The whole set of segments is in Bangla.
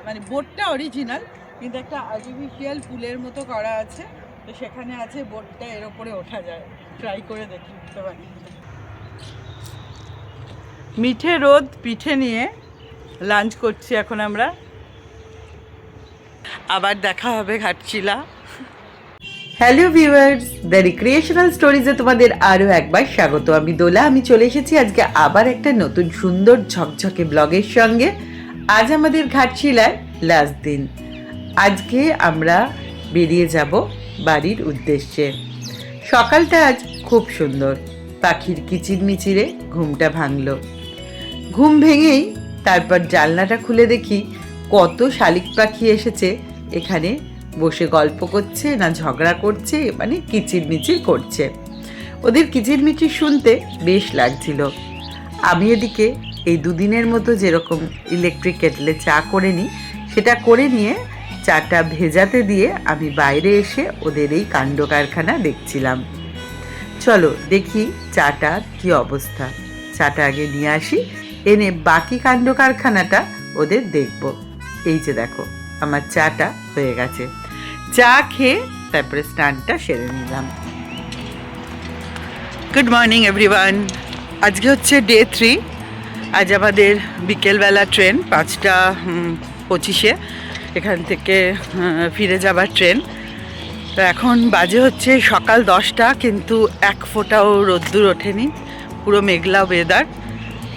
মানে বোটটা অরিজিনাল, কিন্তু একটা আর্টিফিশিয়াল পুলের মতো করা আছে। তো সেখানে আছে বোটটা, এর ওপরে ওঠা যায়। ট্রাই করে দেখি উঠতে পারি। মিঠে রোদ পিঠে নিয়ে লাঞ্চ করছি এখন আমরা। আবার দেখা হবে Ghatshila. Hello viewers, the recreational স্টোরিজে তোমাদের আরও একবার স্বাগত। আমি দোলা, আমি চলে এসেছি আজকে আবার একটা নতুন সুন্দর ঝকঝকে ব্লগের সঙ্গে। আজ আমাদের ঘাটশিলার লাস্ট দিন। আজকে আমরা বেরিয়ে যাব বাড়ির উদ্দেশ্যে। সকালটা আজ খুব সুন্দর, পাখির কিচিরমিচিরে ঘুমটা ভাঙল। ঘুম ভেঙেই তারপর জানলাটা খুলে দেখি কত শালিক পাখি এসেছে এখানে, বসে গল্প করছে না ঝগড়া করছে, মানে কিচিরমিচির করছে। ওদের কিচিরমিচির শুনতে বেশ লাগছিল। আমি এদিকে এই দুদিনের মতো যেরকম ইলেকট্রিক কেটলে চা করে নিই, সেটা করে নিয়ে চাটা ভেজাতে দিয়ে আমি বাইরে এসে ওদের এই কাণ্ড কারখানা দেখছিলাম। চলো দেখি চাটার কি অবস্থা। চাটা আগে নিয়ে আসি, এনে বাকি কাণ্ড কারখানাটা ওদের দেখব। এই যে দেখো, আমার চাটা হয়ে গেছে। চা খেয়ে তারপরে স্নানটা সেরে নিলাম। Good morning everyone. আজকে হচ্ছে ডে 3। আজ আমাদের বিকেলবেলা ট্রেন 5টা 25-এ এখান থেকে ফিরে যাবার ট্রেন। তো এখন বাজে হচ্ছে সকাল 10টা, কিন্তু এক ফোঁটাও রোদ্দুর ওঠেনি, পুরো মেঘলা ওয়েদার।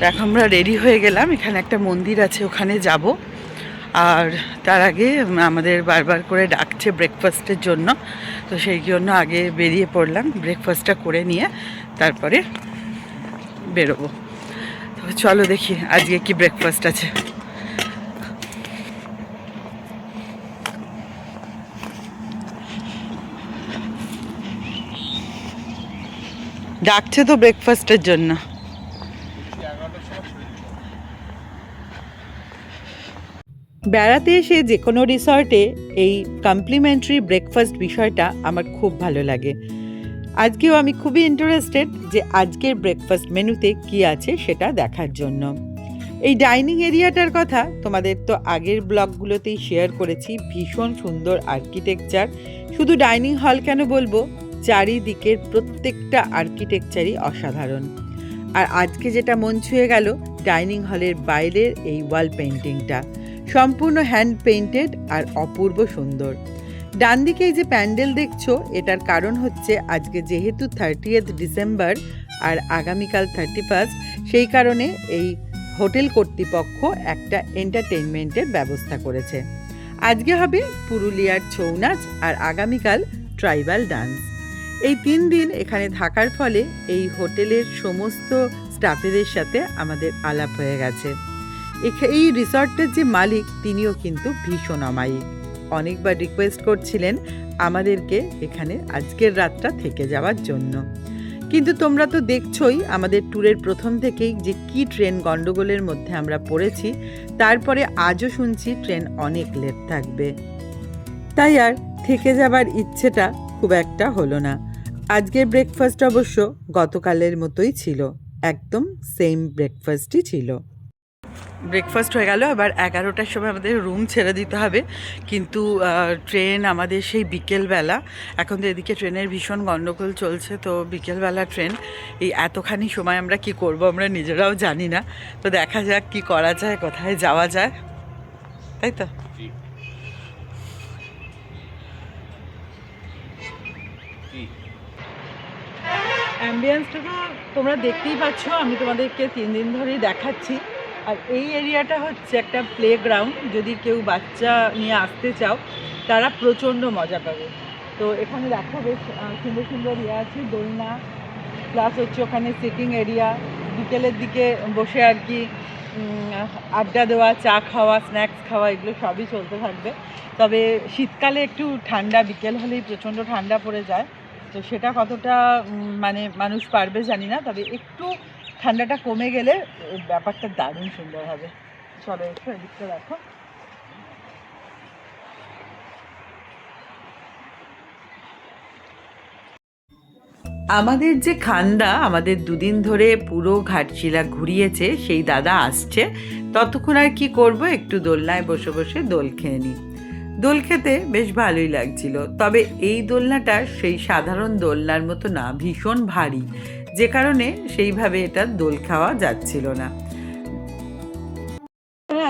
এখন আমরা রেডি হয়ে গেলাম, এখানে একটা মন্দির আছে ওখানে যাব। আর তার আগে আমাদের বারবার করে ডাকছে ব্রেকফাস্টের জন্য, তো সেই জন্য আগে বেরিয়ে পড়লাম। ব্রেকফাস্টটা করে নিয়ে তারপরে বেরোবো। তো চলো দেখি আজকে কি ব্রেকফাস্ট আছে। ডাকছে তো ব্রেকফাস্টের জন্য। বেড়াতে এসে যে কোনো রিসর্টে এই কমপ্লিমেন্টারি ব্রেকফাস্ট বিষয়টা আমার খুব ভালো লাগে। আজকেও আমি খুবই ইন্টারেস্টেড যে আজকের ব্রেকফাস্ট মেনুতে কি আছে সেটা দেখার জন্য। এই ডাইনিং এরিয়াটার কথা তোমাদের তো আগের ব্লগগুলোতেই শেয়ার করেছি। ভীষণ সুন্দর আর্কিটেকচার। শুধু ডাইনিং হল কেন বলবো, চারিদিকের প্রত্যেকটা আর্কিটেকচারই অসাধারণ। আর আজকে যেটা মন ছুঁয়ে গেল, ডাইনিং হলের বাইরের এই ওয়াল পেন্টিংটা সম্পূর্ণ হ্যান্ড পেইন্টেড আর অপূর্ব সুন্দর। ডান দিকে এই যে প্যান্ডেল দেখছো, এটার কারণ হচ্ছে আজকে যেহেতু 30th ডিসেম্বর আর আগামীকাল 31, সেই কারণে এই হোটেল কর্তৃপক্ষ একটা এন্টারটেইনমেন্টের ব্যবস্থা করেছে। আজকে হবে পুরুলিয়ার ছৌ নাচ আর আগামীকাল ট্রাইবাল ডান্স। এই 3 দিন এখানে থাকার ফলে এই হোটেলের সমস্ত স্টাফেদের সাথে আমাদের আলাপ হয়ে গেছে। এই রিসর্টের যে মালিক, তিনিও কিন্তু ভীষণ অমায়িক। অনেকবার রিকোয়েস্ট করছিলেন আমাদেরকে এখানে আজকের রাতটা থেকে যাওয়ার জন্য। কিন্তু তোমরা তো দেখছোই আমাদের ট্যুরের প্রথম থেকেই যে কি ট্রেন গন্ডগোলের মধ্যে আমরা পড়েছি। তারপরে আজও শুনছি ট্রেন অনেক লেট থাকবে, তাই আর থেকে যাবার ইচ্ছেটা খুব একটা হলো না। আজকের ব্রেকফাস্ট অবশ্য গতকালের মতোই ছিল, একদম সেম ব্রেকফাস্টই ছিল। ব্রেকফাস্ট হয়ে গেল, এবার 11টার সময় আমাদের রুম ছেড়ে দিতে হবে। কিন্তু ট্রেন আমাদের সেই বিকেলবেলা। এখন তো এদিকে ট্রেনের ভীষণ গণ্ডগোল চলছে, তো বিকেলবেলা ট্রেন। এই এতখানি সময় আমরা কি করব আমরা নিজেরাও জানি না। তো দেখা যাক কি করা যায়, কোথায় যাওয়া যায়, তাই তো। অ্যাম্বিয়েন্সটা তো তোমরা দেখতেই পাচ্ছ, আমি তোমাদেরকে 3 দিন ধরেই দেখাচ্ছি। আর এই এরিয়াটা হচ্ছে একটা প্লেগ্রাউন্ড। যদি কেউ বাচ্চা নিয়ে আসতে চাও, তারা প্রচণ্ড মজা পাবে। তো এখানে দেখো বেশ সুন্দর সুন্দর আছে, দোলনা, প্লাস হচ্ছে ওখানে সিটিং এরিয়া। বিকেলের দিকে বসে আর কি আড্ডা দেওয়া, চা খাওয়া, স্ন্যাক্স খাওয়া, এগুলো সবই চলতে থাকবে। তবে শীতকালে একটু ঠান্ডা, বিকেল হলেই প্রচণ্ড ঠান্ডা পড়ে যায়। তো সেটা কতটা মানে মানুষ পারবে জানি না, তবে একটু ঠান্ডাটা কমে গেলে ব্যাপারটা দারুণ সুন্দর হবে। চলো একটু এদিকটা দেখো। আমাদের যে খান্দা আমাদের দুদিন ধরে পুরো ঘাটশিলা ঘুরিয়েছে সেই দাদা আসছে। ততক্ষণ আর কি করব, একটু দোলনায় বসে বসে দোল খেয়ে নিই। দোল খেতে বেশ ভালোই লাগছিল, তবে এই দোলনাটা সেই সাধারণ দোলনার মতো না, ভীষণ ভারী, যে কারণে সেইভাবে এটা দোল খাওয়া যাচ্ছিল না।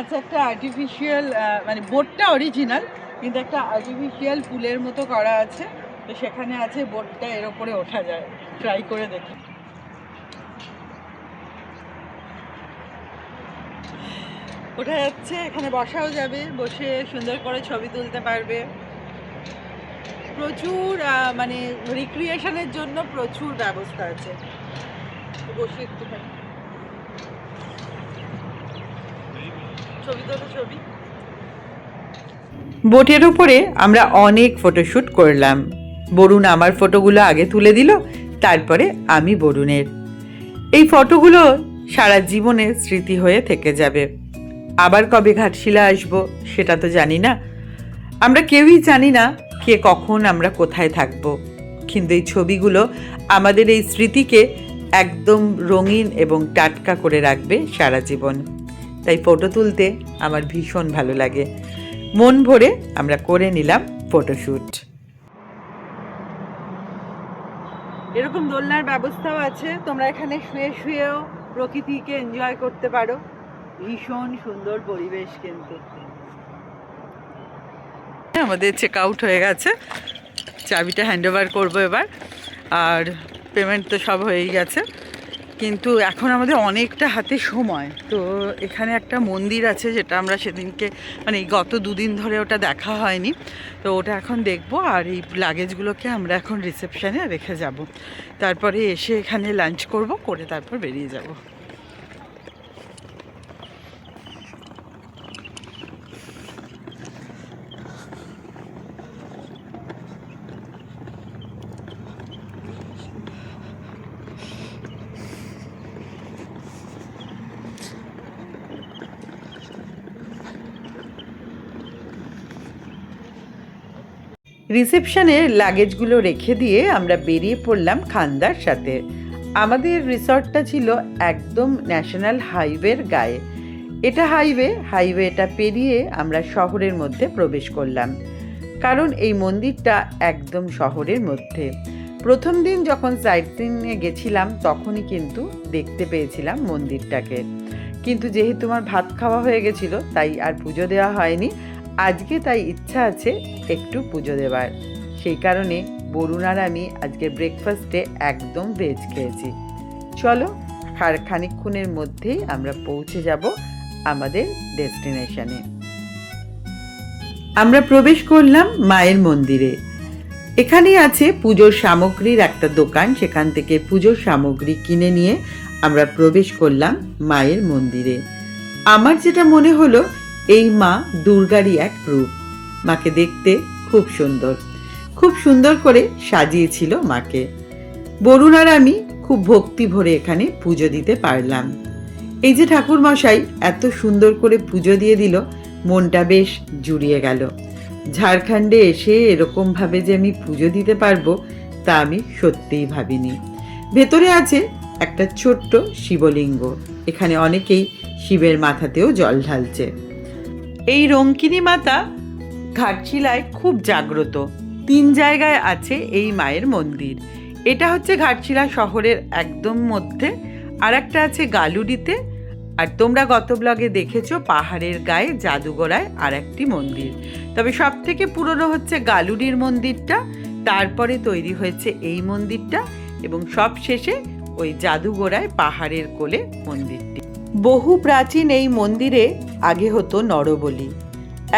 আচ্ছা, একটা আর্টিফিশিয়াল মানে বোটটা অরিজিনাল, কিন্তু একটা আর্টিফিশিয়াল পুলের মতো করা আছে, তো সেখানে আছে বোটটা, এর ওপরে ওঠা যায়, ট্রাই করে দেখি। ওঠা যাচ্ছে, এখানে বসাও যাবে, বসে সুন্দর করে ছবি তুলতে পারবে। প্রচুর মানে রিক্রিয়েশনের জন্য প্রচুর ব্যবস্থা আছে। বসে একটুখানি ছবি তোলো, ছবি। বোটের উপরে আমরা অনেক ফটোশ্যুট করলাম। বরুণ আমার ফটোগুলো আগে তুলে দিল, তারপরে আমি বরুণের। এই ফটোগুলো সারা জীবনের স্মৃতি হয়ে থেকে যাবে। আবার কবে ঘাটশিলা আসবো সেটা তো জানি না, আমরা কেউই জানি না কে কখন আমরা কোথায় থাকবো, কিন্তু এই ছবিগুলো আমাদের এই স্মৃতিকে একদম রঙিন এবং টাটকা করে রাখবে সারা জীবন। তাই ফটো তুলতে আমার ভীষণ ভালো লাগে। মন ভরে আমরা করে নিলাম ফটোশ্যুট। এরকম দোলনার ব্যবস্থাও আছে, তোমরা এখানে শুয়ে শুয়েও প্রকৃতিকে এনজয় করতে পারো। ভীষণ সুন্দর পরিবেশ। কিন্তু আমাদের চেক আউট হয়ে গেছে, চাবিটা হ্যান্ড ওভার করবো এবার, আর পেমেন্ট তো সব হয়েই গেছে। কিন্তু এখন আমাদের অনেকটা হাতে সময়। তো এখানে একটা মন্দির আছে, যেটা আমরা সেদিনকে মানে গত দুদিন ধরে ওটা দেখা হয়নি, তো ওটা এখন দেখবো। আর এই লাগেজগুলোকে আমরা এখন রিসেপশনে রেখে যাব, তারপরে এসে এখানে লাঞ্চ করব, করে তারপর বেরিয়ে যাব। রিসেপশনে লাগেজগুলো রেখে দিয়ে আমরা বেরিয়ে পড়লাম খান্দার সাথে। আমাদের রিসর্টটা ছিল একদম ন্যাশনাল হাইওয়ের গায়ে। হাইওয়েটা পেরিয়ে আমরা শহরের মধ্যে প্রবেশ করলাম, কারণ এই মন্দিরটা একদম শহরের মধ্যে। প্রথম দিন যখন সাইট সিইংয়ে গেছিলাম তখনই কিন্তু দেখতে পেয়েছিলাম মন্দিরটাকে, কিন্তু যেহেতু আমার ভাত খাওয়া হয়ে গেছিলো তাই আর পুজো দেওয়া হয়নি। আজকে তাই ইচ্ছা আছে একটু পুজো দেবার, সেই কারণে বরুণ আর আমি আজকে ব্রেকফাস্টে একদম ভেজ খেয়েছি। চলো, খানিকক্ষণের মধ্যেই আমরা পৌঁছে যাব আমাদের ডেস্টিনেশনে। আমরা প্রবেশ করলাম মায়ের মন্দিরে। এখানেই আছে পুজোর সামগ্রীর একটা দোকান, সেখান থেকে পুজোর সামগ্রী কিনে নিয়ে আমরা প্রবেশ করলাম মায়ের মন্দিরে। আমার যেটা মনে হলো, এই মা দুর্গারই এক রূপ। মাকে দেখতে খুব সুন্দর করে সাজিয়েছিল মাকে। বরুণ আর আমি খুব ভক্তি ভরে এখানে পুজো দিতে পারলাম। এই যে ঠাকুর মশাই এত সুন্দর করে পুজো দিয়ে দিল, মনটা বেশ জুড়িয়ে গেল। ঝাড়খণ্ডে এসে এরকম ভাবে যে আমি পুজো দিতে পারবো তা আমি সত্যিই ভাবিনি। ভেতরে আছে একটা ছোট্ট শিবলিঙ্গ, এখানে অনেকেই শিবের মাথাতেও জল ঢালছে। এই রঙ্কিনী মাতা ঘাটশিলায় খুব জাগ্রত। 3 জায়গায় আছে এই মায়ের মন্দির। এটা হচ্ছে ঘাটশিলা শহরের একদম মধ্যে, আর একটা আছে গালুডিতে, আর তোমরা গত ব্লগে দেখেছো পাহাড়ের গায়ে জাদুগোড়ায় আর একটি মন্দির। তবে সব থেকে পুরনো হচ্ছে গালুডির মন্দিরটা, তারপরে তৈরি হয়েছে এই মন্দিরটা, এবং সব শেষে ওই জাদুগোড়ায় পাহাড়ের কোলে মন্দিরটি। বহু প্রাচীন এই মন্দিরে আগে হতো নরবলি।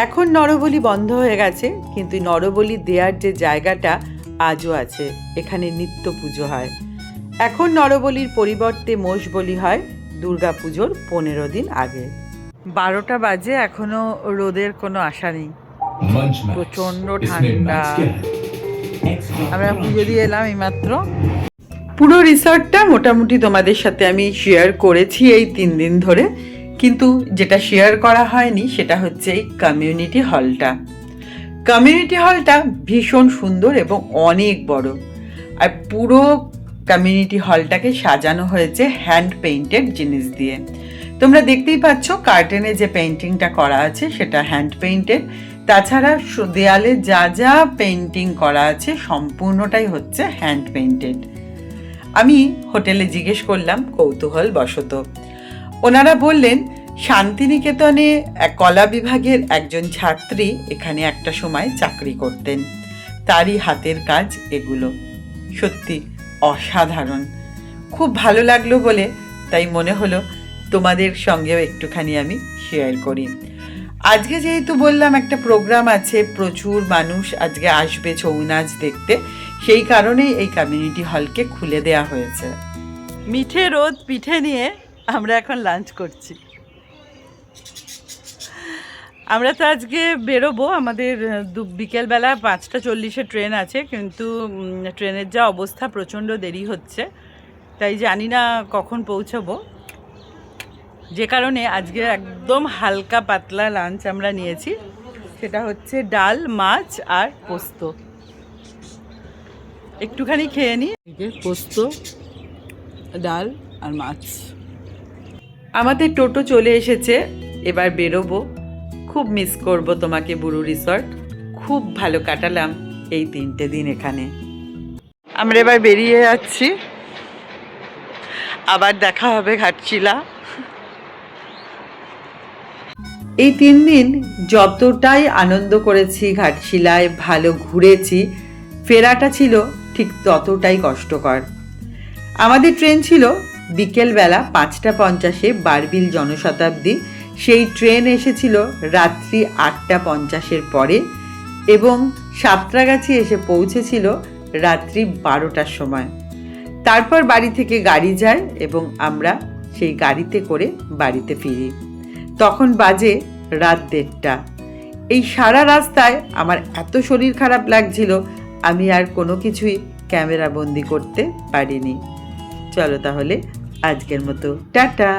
এখন নরবলি বন্ধ হয়ে গেছে, কিন্তু নরবলি দেওয়ার যে জায়গাটা আজও আছে। এখানে নিত্য পুজো হয়। এখন নরবলির পরিবর্তে মোষ বলি হয় দুর্গাপুজোর 15 দিন আগে। 12টা বাজে, এখনো রোদের কোনো আশা নেই, প্রচন্ড ঠান্ডা। আমরা পুজো দিয়ে এলাম এইমাত্র। পুরো রিসর্টটা মোটামুটি তোমাদের সাথে আমি শেয়ার করেছি এই 3 দিন ধরে, কিন্তু যেটা শেয়ার করা হয়নি সেটা হচ্ছে এই কমিউনিটি হলটা। কমিউনিটি হলটা ভীষণ সুন্দর এবং অনেক বড়, আর পুরো কমিউনিটি হলটাকে সাজানো হয়েছে হ্যান্ড পেইন্টেড জিনিস দিয়ে। তোমরা দেখতেই পাচ্ছ কার্টেনে যে পেইন্টিংটা করা আছে সেটা হ্যান্ড পেইন্টেড। তাছাড়া দেয়ালে যা যা পেইন্টিং করা আছে সম্পূর্ণটাই হচ্ছে হ্যান্ড পেইন্টেড। আমি হোটেলে জিজ্ঞেস করলাম কৌতূহল বশত। ওনারা বললেন শান্তিনিকেতনে কলা বিভাগের একজন ছাত্রী এখানে একটা সময় চাকরি করতেন, তারই হাতের কাজ এগুলো। সত্যি অসাধারণ, খুব ভালো লাগলো বলে তাই মনে হলো তোমাদের সঙ্গেও একটুখানি আমি শেয়ার করি। আজকে যেহেতু বললাম একটা প্রোগ্রাম আছে, প্রচুর মানুষ আজকে আসবে ছৌ নাচ দেখতে, সেই কারণেই এই কমিউনিটি হলকে খুলে দেয়া হয়েছে। মিঠে রোদ পিঠে নিয়ে আমরা এখন লাঞ্চ করছি। আমরা তো আজকে বেরোবো, আমাদের বিকেলবেলা 5:40 ট্রেন আছে, কিন্তু ট্রেনের যা অবস্থা প্রচণ্ড দেরি হচ্ছে, তাই জানি না কখন পৌঁছবো, যে কারণে আজকে একদম হালকা পাতলা লাঞ্চ আমরা নিয়েছি। সেটা হচ্ছে ডাল, মাছ আর পোস্ত। একটুখানি খেয়ে নিই। পোস্ত, ডাল আর মাছ। আমাদের টোটো চলে এসেছে, এবার বেরোবো। খুব মিস করব তোমাকে বুরু রিসর্ট, খুব ভালো কাটালাম এই 3টে দিন এখানে। আমরা এবার বেরিয়ে যাচ্ছি, আবার দেখা হবে ঘাটশিলা। এই 3 দিন যতটাই আনন্দ করেছি ঘাটশিলায়, ভালো ঘুরেছি, ফেরাটা ছিল ঠিক ততটাই কষ্টকর। আমাদের ট্রেন ছিল বিকেলবেলা 5:50 বারবিল জনশতাব্দী। সেই ট্রেন এসেছিল রাত্রি 8:50 পরে এবং সাঁতরাগাছি এসে পৌঁছেছিল রাত্রি 12টার সময়। তারপর বাড়ি থেকে গাড়ি যায় এবং আমরা সেই গাড়িতে করে বাড়িতে ফিরি। তখন বাজে রাত 1:30। এই সারা রাস্তায় আমার এত শরীর খারাপ লাগছিল, আমি আর কোনো কিছুই ক্যামেরা বন্দি করতে পারিনি। চলো তাহলে আজকের মতো টাটা।